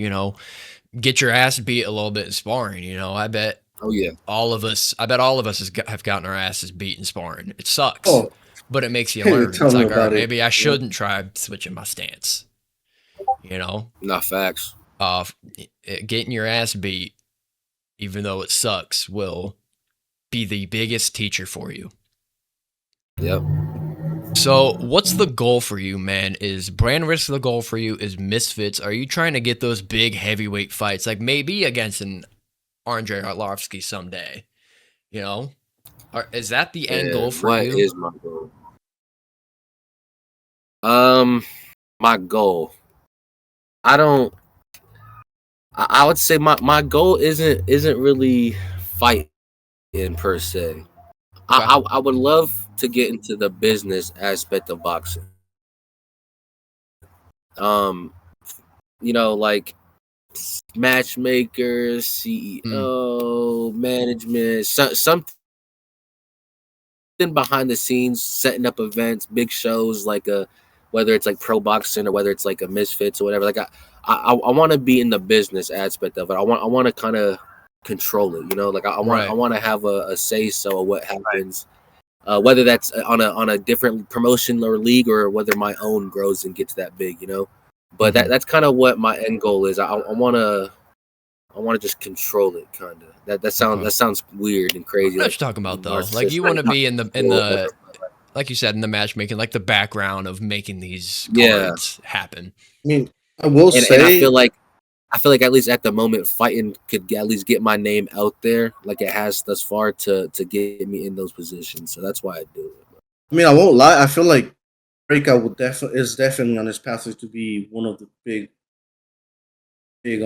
get your ass beat a little bit in sparring, I bet oh yeah, I bet all of us have gotten our asses beat in sparring. It sucks, oh, but it makes you hey, learn. tell It's me like, all right, about it. maybe I Yeah. shouldn't try switching my stance. You know, not facts. uh, getting your ass beat, even though it sucks, will be the biggest teacher for you. Yep. So, what's the goal for you, man? Is brand risk the goal for you? Is Misfits? Are you trying to get those big heavyweight fights, like maybe against an Andre Arlovsky someday? You know, is that the end goal for What you? is my goal? My goal. I don't. I would say my goal isn't really fighting per se. Okay. I would love to get into the business aspect of boxing. Um, like matchmakers, Mm, CEO, management, something behind the scenes, setting up events, big shows, like whether it's like pro boxing or whether it's like a Misfits or whatever. Like, I want to be in the business aspect of it. I want to kind of control it. Like, I right. want to have a say so of what happens. Whether that's on a different promotion or league, or whether my own grows and gets that big. But Mhm. that's kind of what my end goal is. I want to just control it, kind of. Okay. That sounds weird and I crazy, know what like you're talking about though. Like you narcissistic. want to be in the Whatever. like you said in the matchmaking, like the background of making these Yeah, cards happen. I mean, I will and say, I feel like at least at the moment, fighting could at least get my name out there, like it has thus far, to get me in those positions. So that's why I do it. I won't lie. I feel like Breakout is definitely on his pathway to be one of the big big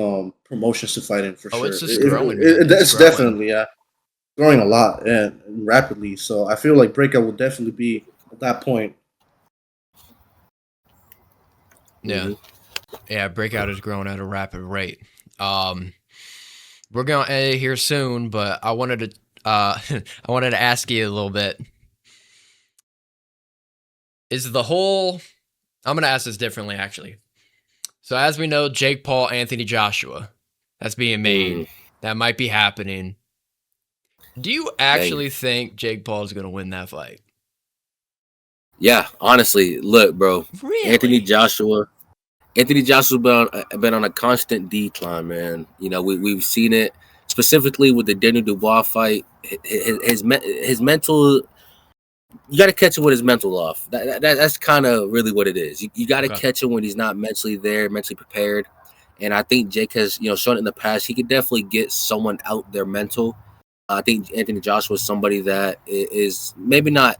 promotions to fight in for Oh, sure. it's just growing, man. It's It's growing. definitely growing a lot and rapidly. So I feel like Breakout will definitely be at that point. Yeah. Yeah, Breakout is growing at a rapid rate. We're gonna end it here soon, but I wanted to I wanted to ask you a little bit. Is the whole I'm gonna ask this differently actually. So as we know, Jake Paul, Anthony Joshua, that's being made. That might be happening. Do you actually think Jake Paul is gonna win that fight? Yeah, honestly, look, bro. Really? Anthony Joshua been on a constant decline, man. You know, we've seen it specifically with the Daniel Dubois fight. His mental, you got to catch him with his mental off. That's kind of really what it is. You got to Okay. catch him when he's not mentally there, mentally prepared. And I think Jake has, shown it in the past. He could definitely get someone out their mental. I think Anthony Joshua is somebody that is maybe not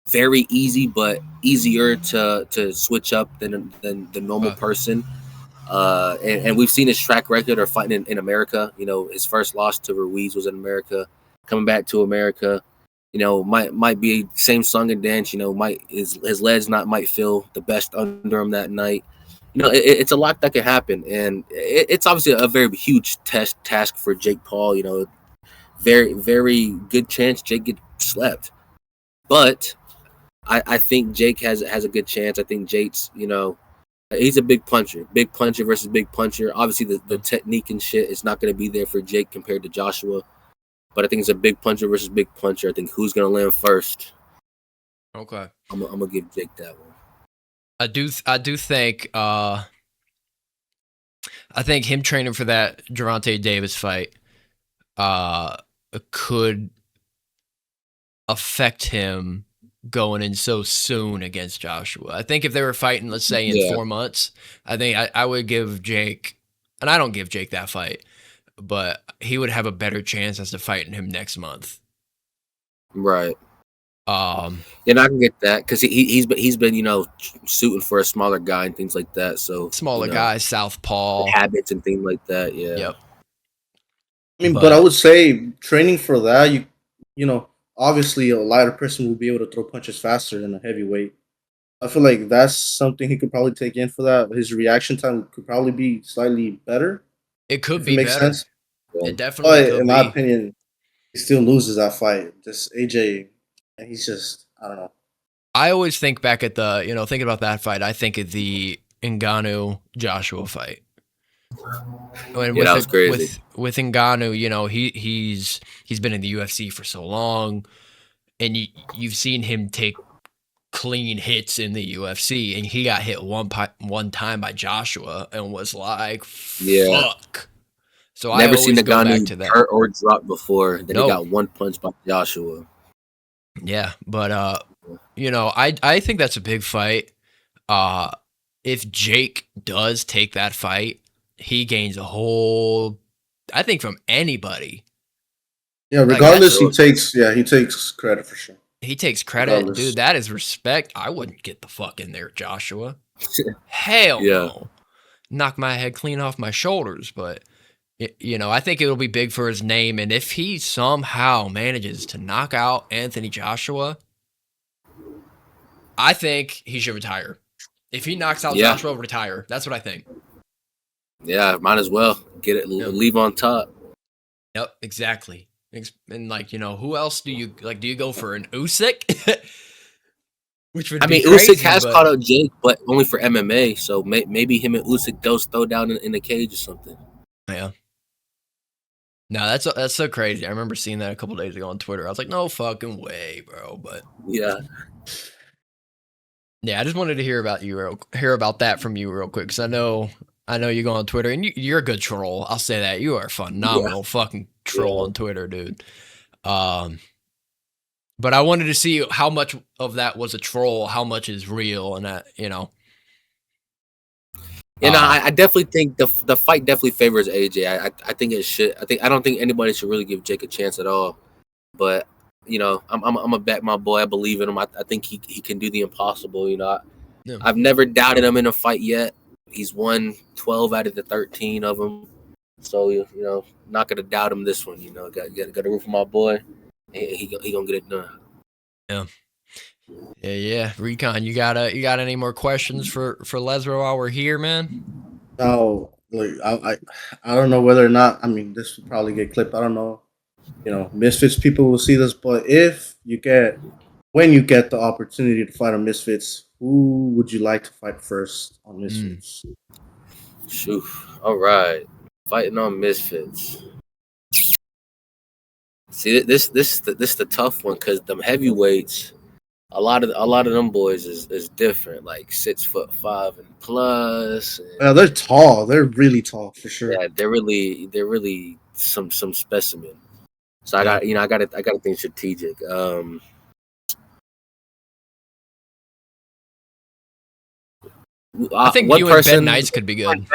very easy, but easier to switch up than the normal person. And we've seen his track record of fighting in America. You know, his first loss to Ruiz was in America. Coming back to America, might be same song and dance. You know, his legs might feel the best under him that night. You know, it's a lot that can happen, and it's obviously a very huge task for Jake Paul. You know, very very good chance Jake gets slept, but I think Jake has a good chance. I think Jake's, he's a big puncher versus big puncher. Obviously, the technique and shit is not going to be there for Jake compared to Joshua. But I think it's a big puncher versus big puncher. I think who's going to land first. Okay. I'm gonna give Jake that one. I do think I think him training for that Gervonta Davis fight could affect him going in so soon against Joshua. I think if they were fighting, let's say in 4 months, I think I would give Jake, and I don't give Jake that fight, but he would have a better chance as to fighting him next month. Right. And I can get that because he's been shooting for a smaller guy and things like that. So smaller guys, southpaw habits and things like that. Yeah. Yep. I mean, but I would say training for that, obviously a lighter person will be able to throw punches faster than a heavyweight. I feel like that's something he could probably take in for that. His reaction time could probably be slightly better. It could if be it makes better. sense. It definitely But could in be. my opinion, he still loses that fight. Just AJ, and he's just, I don't know. I always think back at the, thinking about that fight, I think of the Ngannou Joshua fight. And that was crazy. With Ngannou, he's been in the UFC for so long, and you've seen him take clean hits in the UFC, and he got hit one time by Joshua and was like, fuck. So Never I always seen Ngannou hurt or drop before. Then he got one punch by Joshua. Yeah, but I think that's a big fight. If Jake does take that fight, he gains a whole, I think, from anybody. Yeah, regardless, he takes credit for sure. He takes credit. Regardless. Dude, that is respect. I wouldn't get the fuck in there, Joshua. Hell no. Knock my head clean off my shoulders, but I think it'll be big for his name, and if he somehow manages to knock out Anthony Joshua, I think he should retire. If he knocks out Joshua, retire. That's what I think. Yeah, might as well get it. Leave on top. Yep, exactly. And who else do you like? Do you go for an Usyk? Which would be crazy, Usyk has caught up Jake, but only for MMA. So maybe him and Usyk does throw down in the cage or something. Yeah. No, that's so crazy. I remember seeing that a couple days ago on Twitter. I was like, no fucking way, bro. But yeah, I just wanted to hear about that from you real quick, because I know you go on Twitter and you're a good troll. I'll say that. You are a phenomenal fucking troll on Twitter, dude. But I wanted to see how much of that was a troll, how much is real, and that And I definitely think the fight definitely favors AJ. I think it should. I don't think anybody should really give Jake a chance at all. But I'm a back my boy. I believe in him. I think he can do the impossible. I've never doubted him in a fight yet. He's won 12 out of the 13 of them. So you know, not gonna doubt him this one. You know, got to root for my boy. He gonna get it done. Yeah. Yeah. Recon, you got any more questions for Lezra while we're here, man? Now, like I don't know whether or not. I mean, this will probably get clipped. I don't know. Misfits people will see this, but when you get the opportunity to fight on Misfits, who would you like to fight first on Misfits? Shoot. All right. Fighting on Misfits. See, this the tough one because them heavyweights, a lot of them boys is different, like 6'5" and plus. And, They're tall. They're really tall for sure. yeah, they're really some specimen. So Yeah. I got to think strategic. I think one you person, and Ben Knights could be good.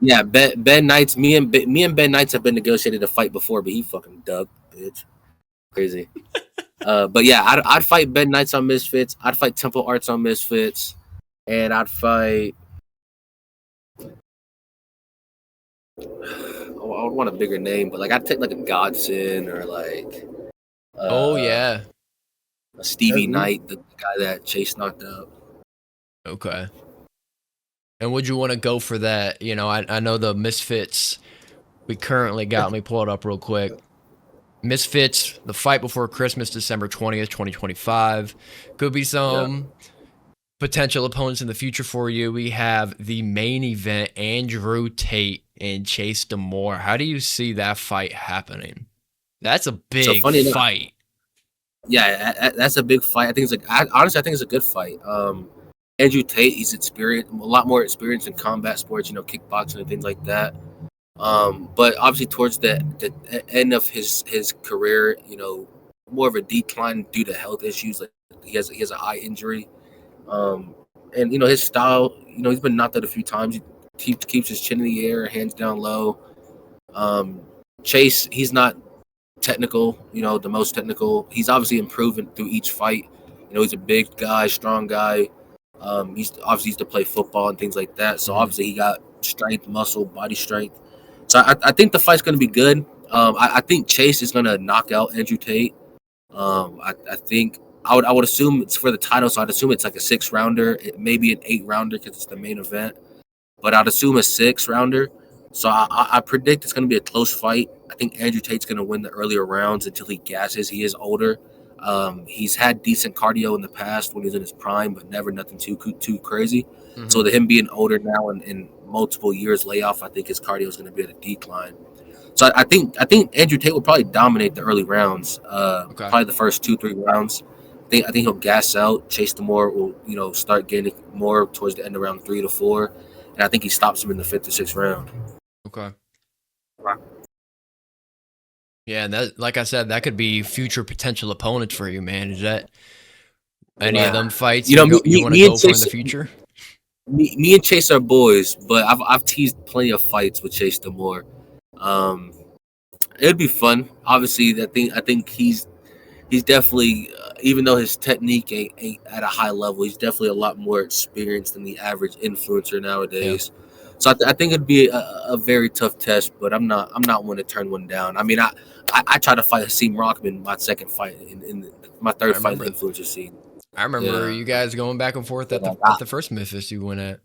Yeah, Ben Knights. Me and Ben Knights have been negotiated a fight before, but he fucking ducked, bitch. Crazy. But yeah, I'd fight Ben Knights on Misfits. I'd fight Temple Arts on Misfits, and I'd fight. Oh, I would want a bigger name, but like I'd take like a Godson or like. Oh yeah. A Stevie Knight, the guy that Chase knocked out. Okay. And would you want to go for that? You know, I know the Misfits we currently got. Let me pull it up real quick. Misfits, the fight before Christmas, December 20th, 2025. Could be some potential opponents in the future for you. We have the main event, Andrew Tate and Chase Demore. How do you see that fight happening? That's a big fight. Yeah, that's a big fight. I think honestly, I think it's a good fight. Andrew Tate, he's experienced, a lot more experience in combat sports, kickboxing and things like that. But obviously towards the end of his career, more of a decline due to health issues. Like he has an eye injury. And his style, he's been knocked out a few times. He keeps his chin in the air, hands down low. Chase, he's not technical, the most technical. He's obviously improving through each fight. He's a big guy, strong guy. He's obviously used to play football and things like that. So obviously he got strength, muscle, body strength. So I think the fight's going to be good. I think Chase is going to knock out Andrew Tate. I think I would assume it's for the title, so I'd assume it's like a 6-rounder. It may be an 8-rounder because it's the main event, but I'd assume a 6-rounder. So I predict it's going to be a close fight. I think Andrew Tate's going to win the earlier rounds until he gasses. He is older. He's had decent cardio in the past when he was in his prime, but never nothing too crazy. So to him being older now and multiple years layoff, I think his cardio is going to be at a decline. So I think Andrew Tate will probably dominate the early rounds. Probably the first 2-3 rounds. I think he'll gas out. Chase Demore will start gaining more towards the end of round 3 to 4, and I think he stops him in the 5th or 6th round. Okay. Yeah, and that, like I said, that could be future potential opponents for you, man. Is that any of them fights you want to go for in the future? Me and Chase are boys, but I've teased plenty of fights with Chase Demore. It'd be fun. Obviously, I think he's definitely, even though his technique ain't at a high level, he's definitely a lot more experienced than the average influencer nowadays. Yeah. So I think it'd be a very tough test, but I'm not one to turn one down. I mean, I tried to fight Hasim Rockman my second fight in my third fight in the influencer scene. I remember you guys going back and forth at the first Memphis you went at.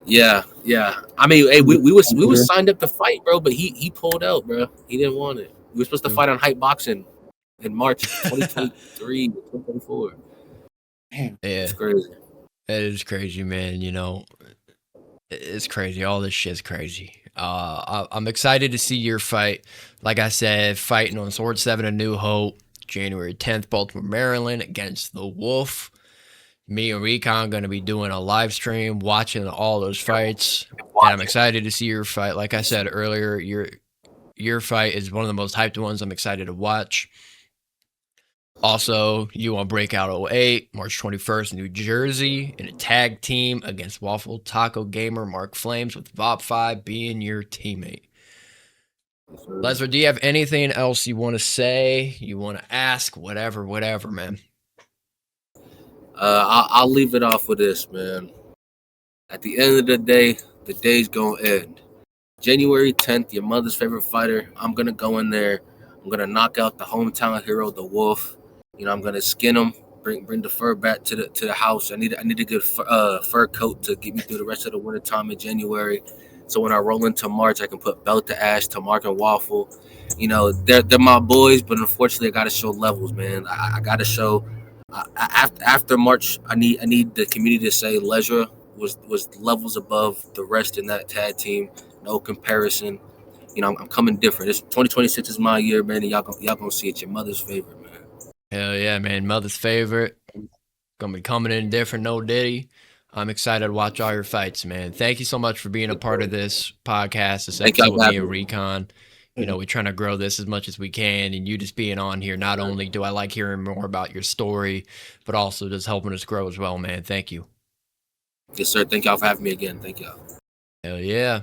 Yeah. I mean, hey, we was signed up to fight, bro, but he pulled out, bro. He didn't want it. We were supposed to fight on Hype Boxing in March 2023, 2024. Yeah, it's crazy. It is crazy, man. It's crazy. All this shit's crazy. I'm excited to see your fight. Like I said, fighting on Sword 7 A New Hope, January 10th, Baltimore, Maryland, against the Wolf. Me and Recon going to be doing a live stream, watching all those fights. And I'm excited to see your fight. Like I said earlier, your fight is one of the most hyped ones I'm excited to watch. Also, you on Breakout 08, March 21st, New Jersey, in a tag team against Waffle Taco Gamer Mark Flames, with Vop5 being your teammate. Lezra, do you have anything else you want to say? You want to ask? Whatever, man. I'll leave it off with this, man. At the end of the day, the day's gonna end. January 10th, your mother's favorite fighter. I'm gonna go in there. I'm gonna knock out the hometown hero, the Wolf. You know, I'm gonna skin him, bring the fur back to the house. I need a good fur coat to get me through the rest of the winter time in January. So when I roll into March, I can put belt to ash to Mark and Waffle. You know, they're my boys, but unfortunately, I gotta show levels, man. I gotta show. After March, I need the community to say Lezra was levels above the rest in that tag team. No comparison. You know, I'm coming different. This 2026 is my year, man, and y'all gonna see it. Your mother's favorite, man. Hell yeah, man. Mother's favorite. Gonna be coming in different, no Diddy. I'm excited to watch all your fights, man. Thank you so much for being a part of this podcast, this Thank y'all episode for with me having and me. Recon. You know, we're trying to grow this as much as we can, and you just being on here, not only do I like hearing more about your story, but also just helping us grow as well, man. Thank you. Yes, sir. Thank y'all for having me again. Thank y'all. Hell yeah.